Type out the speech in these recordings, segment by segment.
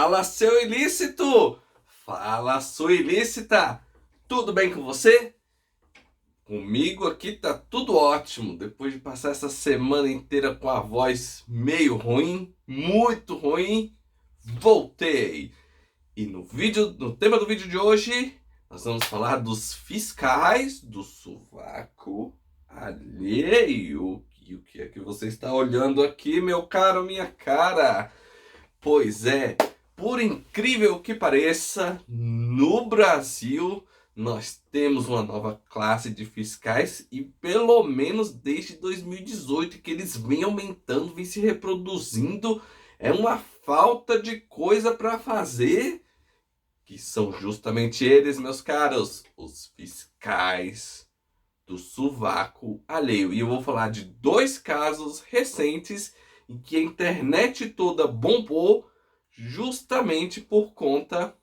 Fala, seu ilícito! Fala, sua ilícita! Tudo bem com você? Comigo aqui tá tudo ótimo. Depois de passar essa semana inteira com a voz meio ruim, muito ruim, voltei. E no tema do vídeo de hoje, nós vamos falar dos fiscais do sovaco alheio. E o que é que você está olhando aqui, meu caro, minha cara? Pois é, por incrível que pareça, no Brasil nós temos uma nova classe de fiscais e pelo menos desde 2018 que eles vêm aumentando, vêm se reproduzindo. É uma falta de coisa para fazer, que são justamente eles, meus caros, os fiscais do sovaco alheio. E eu vou falar de dois casos recentes em que a internet toda bombou justamente por conta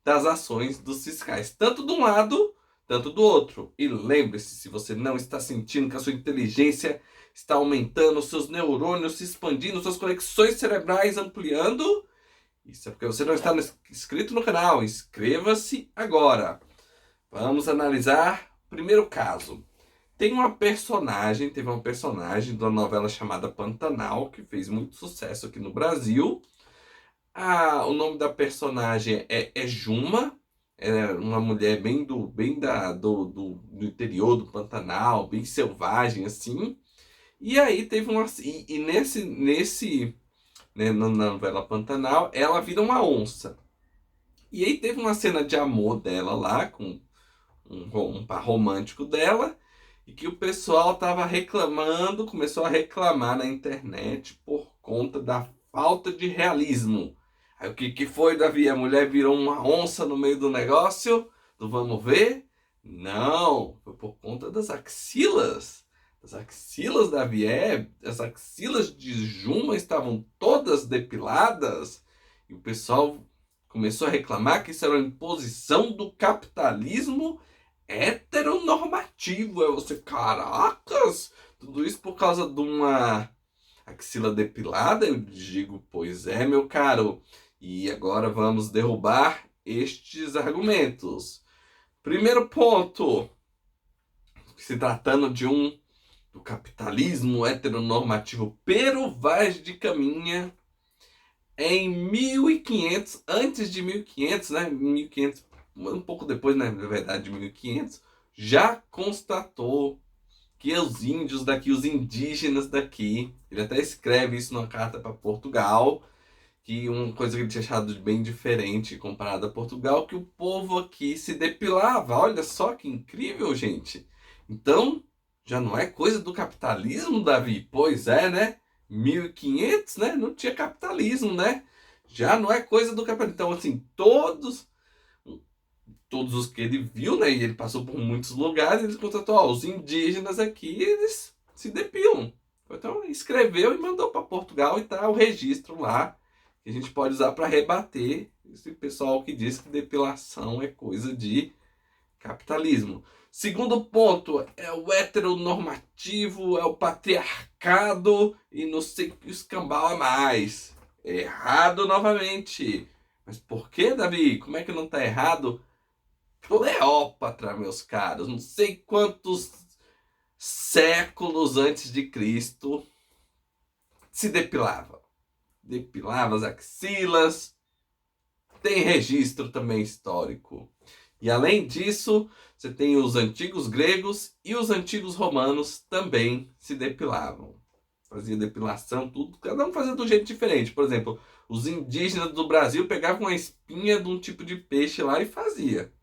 das ações dos fiscais, tanto de um lado, tanto do outro. E lembre-se, se você não está sentindo que a sua inteligência está aumentando, seus neurônios se expandindo, suas conexões cerebrais ampliando, isso é porque você não está inscrito no canal. Inscreva-se agora. Vamos analisar o primeiro caso. Teve uma personagem da novela chamada Pantanal, que fez muito sucesso aqui no Brasil. O nome da personagem é Juma, é uma mulher do interior do Pantanal, bem selvagem assim. E aí teve uma. Na novela Pantanal, ela vira uma onça. E aí teve uma cena de amor dela lá, com um par romântico dela, e que o pessoal tava reclamando, começou a reclamar na internet por conta da falta de realismo. Aí o que foi, Davi? A mulher virou uma onça no meio do negócio? Do vamos ver? Não, foi por conta das axilas. As axilas da Vie, as axilas de Juma estavam todas depiladas, e o pessoal começou a reclamar que isso era uma imposição do capitalismo heteronormativo. É você, caracas, tudo isso por causa de uma axila depilada? Eu digo, pois é, meu caro. E agora vamos derrubar estes argumentos. Primeiro ponto, se tratando do capitalismo heteronormativo Pero Vaz de Caminha, em 1500, antes de 1500, né? 1500, um pouco depois, né, na verdade, de 1500, já constatou que os índios daqui, os indígenas daqui, ele até escreve isso numa carta para Portugal, que uma coisa que ele tinha achado bem diferente comparado a Portugal, que o povo aqui se depilava. Olha só que incrível, gente. Então, já não é coisa do capitalismo, Davi? Pois é, né? 1500, né? Não tinha capitalismo, né? Já não é coisa do capitalismo. Então, assim, todos os que ele viu, né? E ele passou por muitos lugares, ele constatou, ó, os indígenas aqui, eles se depilam. Então, escreveu e mandou para Portugal e tá o registro lá, que a gente pode usar para rebater esse pessoal que diz que depilação é coisa de capitalismo. Segundo ponto, é o heteronormativo, é o patriarcado e não sei o que escambau a mais. Errado novamente. Mas por que, Davi? Como é que não está errado? Cleópatra, meus caros, não sei quantos séculos antes de Cristo se depilava. Depilava as axilas, tem registro também histórico. E além disso, você tem os antigos gregos e os antigos romanos também se depilavam. Fazia depilação, tudo, cada um fazia de um jeito diferente. Por exemplo, os indígenas do Brasil pegavam uma espinha de um tipo de peixe lá e fazia.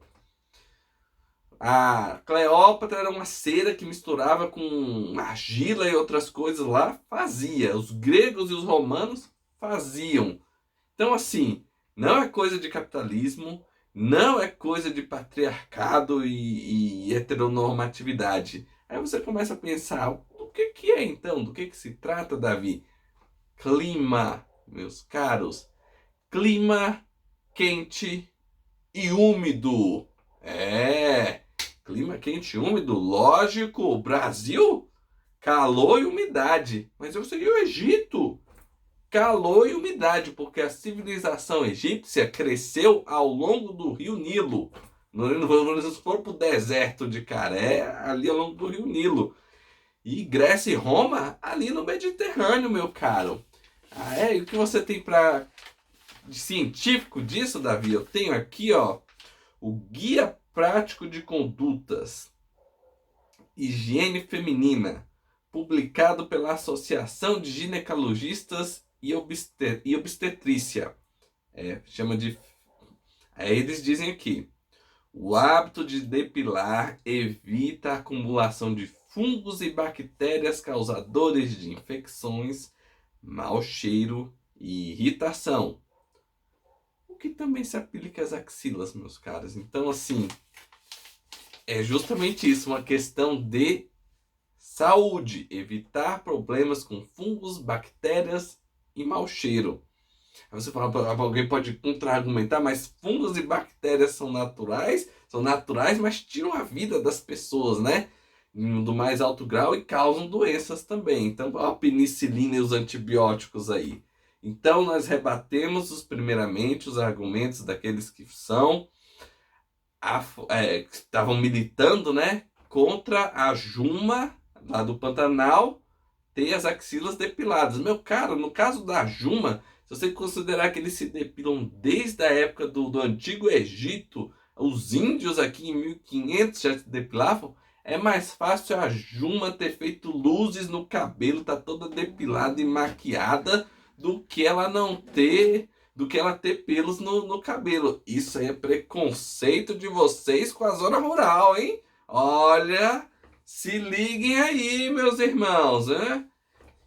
A Cleópatra era uma cera que misturava com argila e outras coisas lá, fazia. Os gregos e os romanos faziam. Então, assim, não é coisa de capitalismo, não é coisa de patriarcado e heteronormatividade. Aí você começa a pensar, do que é então? Do que se trata, Davi? Clima, meus caros. Clima quente e úmido. Clima quente e úmido, lógico. Brasil, calor e umidade. Mas eu seria o Egito. calor e umidade, porque a civilização egípcia cresceu ao longo do rio Nilo. Não foram para o deserto de Caré, ali ao longo do rio Nilo. E Grécia e Roma, ali no Mediterrâneo, meu caro. Ah, é? E o que você tem de científico disso, Davi? Eu tenho aqui, ó, o Guia Prático de Condutas, Higiene Feminina, publicado pela Associação de Ginecologistas e Obstetrícia. Chama de... Aí eles dizem aqui: o hábito de depilar evita a acumulação de fungos e bactérias causadores de infecções, mau cheiro e irritação. O que também se aplica às axilas, meus caros. Então, assim, é justamente isso, uma questão de saúde, evitar problemas com fungos, bactérias e mau cheiro. Aí você fala, alguém pode contra-argumentar, mas fungos e bactérias são naturais, mas tiram a vida das pessoas, né? Do mais alto grau e causam doenças também. Então, a penicilina e os antibióticos aí. Então, nós rebatemos primeiramente os argumentos daqueles que que estavam militando, né, contra a Juma, lá do Pantanal, ter as axilas depiladas. Meu caro, no caso da Juma, se você considerar que eles se depilam desde a época do Antigo Egito, os índios aqui em 1500 já se depilavam, é mais fácil a Juma ter feito luzes no cabelo, tá toda depilada e maquiada, do que ela ter pelos no cabelo. Isso aí é preconceito de vocês com a zona rural, hein? Olha, se liguem aí, meus irmãos, né?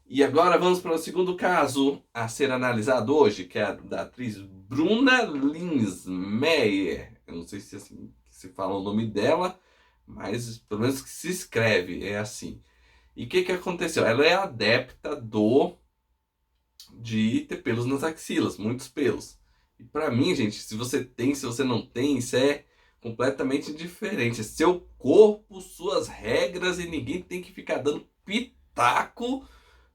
E agora vamos para o segundo caso a ser analisado hoje, que é a da atriz Bruna Linsmeyer. Eu não sei se assim se fala o nome dela, mas pelo menos que se escreve, é assim. E o que aconteceu? Ela é adepta de ter pelos nas axilas, muitos pelos. E para mim, gente, se você tem, se você não tem, isso é completamente indiferente. É seu corpo, suas regras, e ninguém tem que ficar dando pitaco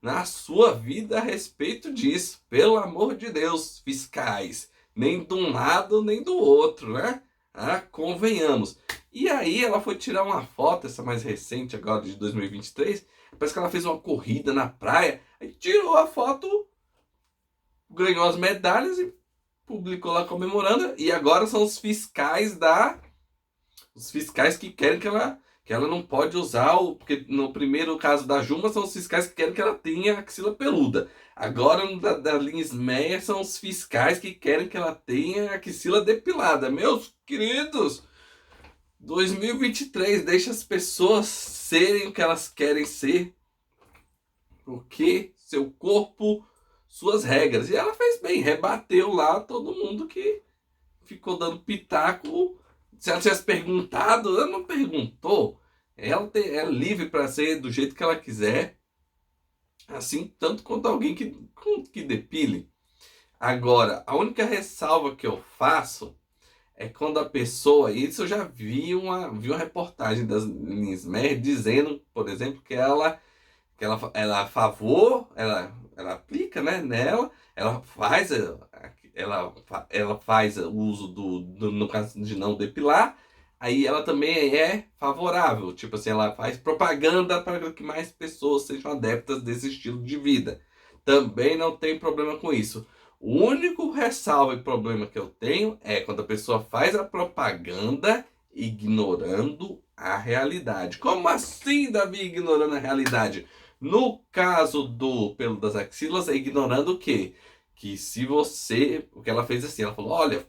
na sua vida a respeito disso. Pelo amor de Deus, fiscais. Nem de um lado, nem do outro, né? Ah, convenhamos. E aí ela foi tirar uma foto, essa mais recente agora de 2023. Parece que ela fez uma corrida na praia. Aí tirou a foto, ganhou as medalhas e publicou lá comemorando. E agora são os fiscais os fiscais que querem que ela não pode usar porque no primeiro caso da Juma são os fiscais que querem que ela tenha axila peluda. Agora no da Linsmeyer são os fiscais que querem que ela tenha axila depilada. Meus queridos, 2023, deixa as pessoas serem o que elas querem ser, porque seu corpo, suas regras. E ela fez bem, rebateu lá todo mundo que ficou dando pitaco. Se ela tivesse perguntado, ela não perguntou. Ela é livre para ser do jeito que ela quiser, assim tanto quanto alguém que depile. Agora, a única ressalva que eu faço é quando a pessoa, isso eu já vi uma reportagem das Linsmeyer dizendo, por exemplo, que ela a favor, ela aplica, né, nela, ela faz o uso no caso de não depilar, aí ela também é favorável, tipo assim, ela faz propaganda para que mais pessoas sejam adeptas desse estilo de vida. Também não tem problema com isso. O único ressalvo e problema que eu tenho é quando a pessoa faz a propaganda ignorando a realidade. Como assim, Davi, ignorando a realidade? No caso do pelo das axilas, é ignorando o quê? Que se você... O que ela fez assim, ela falou, olha,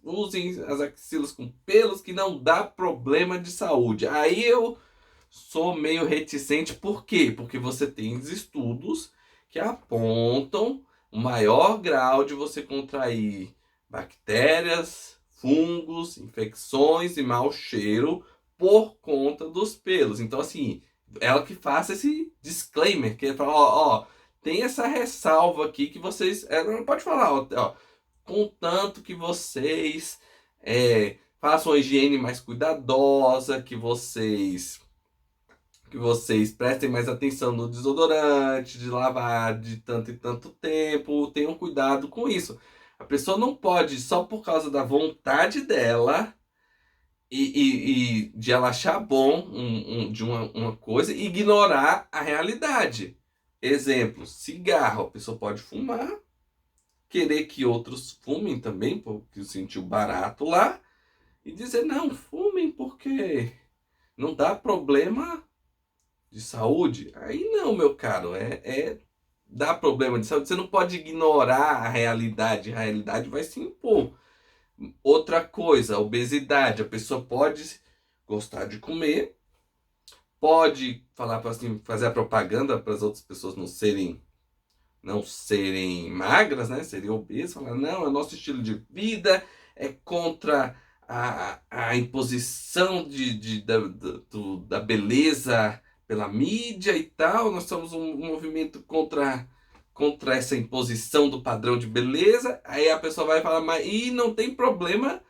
usem as axilas com pelos que não dá problema de saúde. Aí eu sou meio reticente, por quê? Porque você tem estudos que apontam o maior grau de você contrair bactérias, fungos, infecções e mau cheiro por conta dos pelos. Então, assim, ela que faça esse disclaimer, que fala, ó, tem essa ressalva aqui que vocês... Ela não pode falar, ó, contanto que vocês façam uma higiene mais cuidadosa, que vocês que vocês prestem mais atenção no desodorante, de lavar de tanto e tanto tempo, tenham cuidado com isso. A pessoa não pode, só por causa da vontade dela e de ela achar bom de uma coisa, ignorar a realidade. Exemplo, cigarro. A pessoa pode fumar, querer que outros fumem também, porque sentiu barato lá, e dizer, não, fumem porque não dá problema de saúde. Aí não, meu caro, dá problema de saúde. Você não pode ignorar a realidade vai se impor. Outra coisa, obesidade. A pessoa pode gostar de comer, pode falar para assim, fazer a propaganda para as outras pessoas não serem magras, né? Serem obesas, falar, não, é o nosso estilo de vida, é contra a imposição da beleza pela mídia e tal. Nós somos um movimento contra essa imposição do padrão de beleza. Aí a pessoa vai falar, mas e não tem problema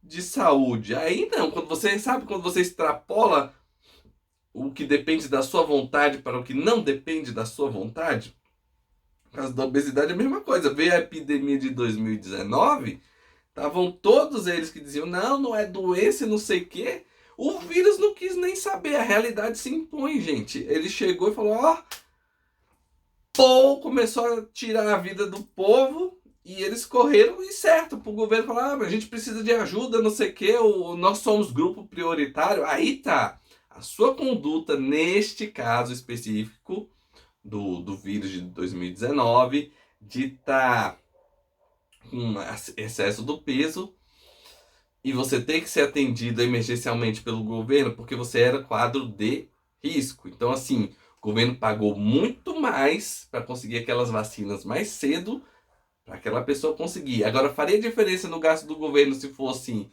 de saúde. Aí não, quando você extrapola o que depende da sua vontade para o que não depende da sua vontade. Por causa da obesidade é a mesma coisa. Veio a epidemia de 2019, estavam todos eles que diziam, não é doença e não sei o quê. O vírus não quis nem saber, a realidade se impõe, gente. Ele chegou e falou, começou a tirar a vida do povo e eles correram e certo, pro governo falar, a gente precisa de ajuda, não sei o quê, nós somos grupo prioritário. Aí tá, a sua conduta neste caso específico do vírus de 2019, de estar com excesso do peso e você ter que ser atendido emergencialmente pelo governo porque você era quadro de risco. Então, assim, o governo pagou muito mais para conseguir aquelas vacinas mais cedo para aquela pessoa conseguir. Agora, faria diferença no gasto do governo se fosse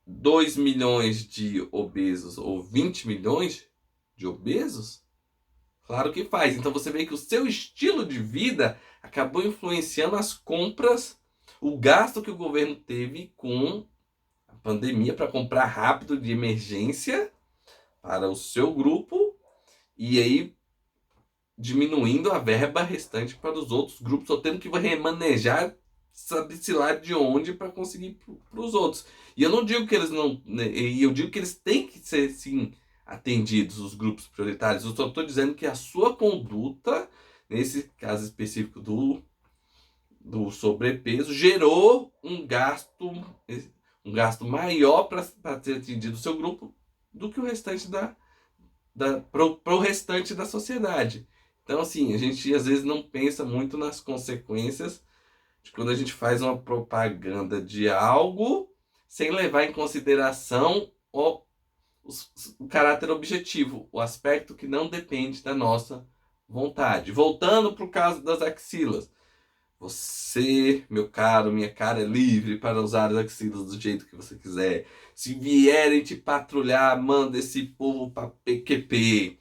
2 milhões de obesos ou 20 milhões de obesos? Claro que faz. Então você vê que o seu estilo de vida acabou influenciando as compras, o gasto que o governo teve com a pandemia para comprar rápido de emergência para o seu grupo e aí diminuindo a verba restante para os outros grupos, ou tendo que remanejar, sabe-se lá de onde para conseguir para os outros. E eu não digo que eles não, né, e eu digo que eles têm que ser sim atendidos, os grupos prioritários. Eu só estou dizendo que a sua conduta, nesse caso específico do sobrepeso, gerou um gasto maior para ser atendido o seu grupo do que o restante para o restante da sociedade. Então, assim, a gente às vezes não pensa muito nas consequências de quando a gente faz uma propaganda de algo sem levar em consideração o caráter objetivo, o aspecto que não depende da nossa vontade. Voltando para o caso das axilas. Você, meu caro, minha cara, é livre para usar as axilas do jeito que você quiser. Se vierem te patrulhar, manda esse povo para PQP.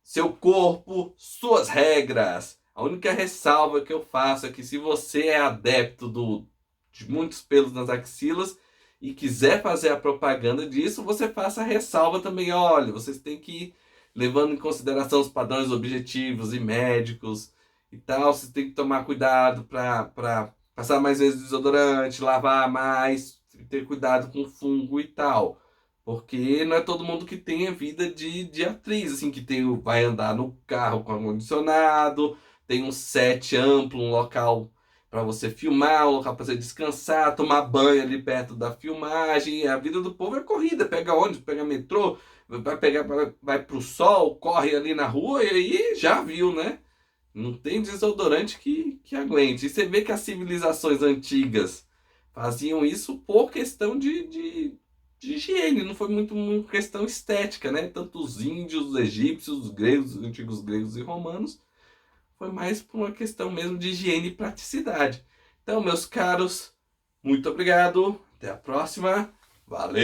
Seu corpo, suas regras. A única ressalva que eu faço é que se você é adepto de muitos pelos nas axilas e quiser fazer a propaganda disso, você faça a ressalva também. Olha, vocês têm que ir levando em consideração os padrões objetivos e médicos e tal. Vocês têm que tomar cuidado para passar mais vezes desodorante, lavar mais, ter cuidado com fungo e tal. Porque não é todo mundo que tem a vida de atriz, assim, vai andar no carro com ar-condicionado, tem um set amplo, um local para você filmar, um local para você descansar, tomar banho ali perto da filmagem. A vida do povo é corrida, pega ônibus, pega metrô, vai pro sol, corre ali na rua e aí já viu, né? Não tem desodorante que aguente. E você vê que as civilizações antigas faziam isso por questão de higiene, não foi muito questão estética, né? Tanto os índios, os egípcios, os gregos, os antigos gregos e romanos, foi mais por uma questão mesmo de higiene e praticidade. Então, meus caros, muito obrigado, até a próxima, valeu!